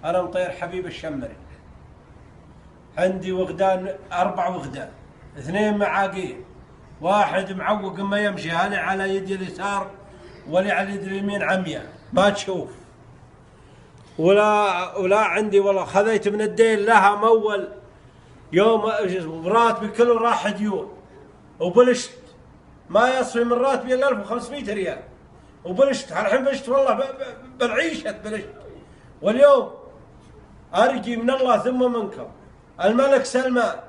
أنا مطير حبيب الشمري، عندي وغدان 4 وغدان، 2 معاقين، واحد معوق ما يمشي، هذا على يدي اليسار واللي على يدي اليمين عمياء ما تشوف. ولا عندي والله خذيت من الدين لها مول يوم راتبي كله راح ديون، وبلشت ما يصفي من راتبي الا 1500 ريال، وبلشت الحين بلشت والله بالعيشة بلشت. واليوم ارجي من الله ثم منكم الملك سلمان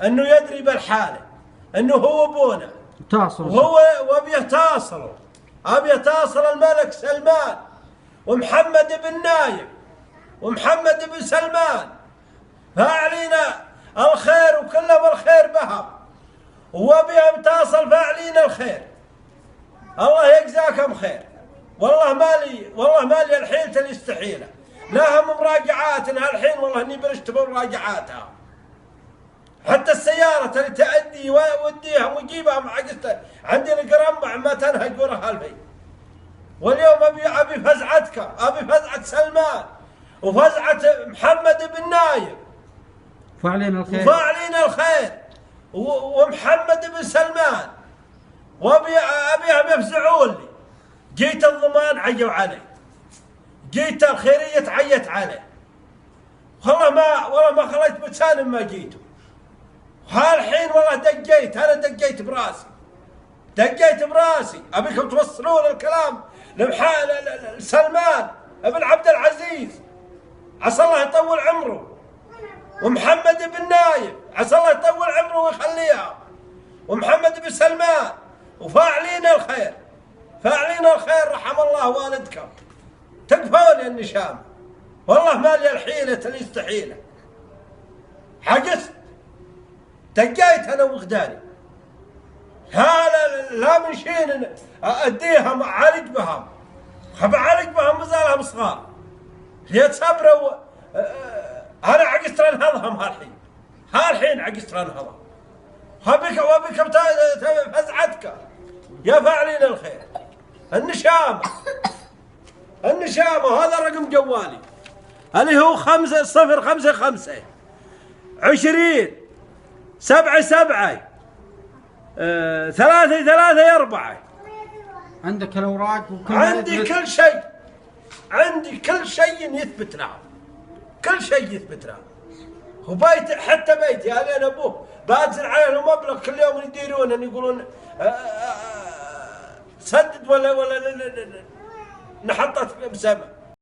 انه يدري بالحاله، انه هو ابونا وهو وابيه تصل، ابي تصل الملك سلمان ومحمد بن نايف ومحمد بن سلمان فاعلينا الخير وكله بالخير بهم، وبيهم تصل فاعلين الخير. الله يجزاكم خير. والله مالي الحيلة الاستحيلة، لها مراجعاتنا الحين والله اني بلشت بمراجعاتها. حتى السيارة اللي تأدي ووديها وجيبها مع قصة عندي القرمع ما تنهج وراها البيت. واليوم ابي فزعتك، ابي فزعة سلمان وفزعة محمد بن نايف وفاعلين الخير ومحمد بن سلمان، وابيهم يفزعون لي. جيت الضمان عيوا علي، جيت الخيرية عيت علي، والله ما خليت بلسان ما جيتوا. هالحين والله دقيت براسي، ابيكم توصلون الكلام لسلمان ابن عبد العزيز عسى الله يطول عمره، ومحمد بن نايف عسى الله يطول عمره ويخليها، ومحمد بن سلمان وفاعلين الخير رحم الله والدكم. تكفون يا النشام، والله مالي الحيلة الاستحيلة. حجزت دقيت انا وغداني، لا من شين اديهم اعالج بهم، بعالج بهم مازالهم صغار يتصبروا. انا عقست انهضهم هالحين عقست انهضهم. وبكم فزعتك يا فاعلين الخير. النشامة هذا رقم جوالي اللي هو 5055 20 77 334. عندك الأوراق وكل عندي كل شيء يثبت لها، وبيت حتى بيتي هذا انا ابوه بانزل عليه مبلغ كل يوم يديرون يقولون سدد ولا نحطت بسبب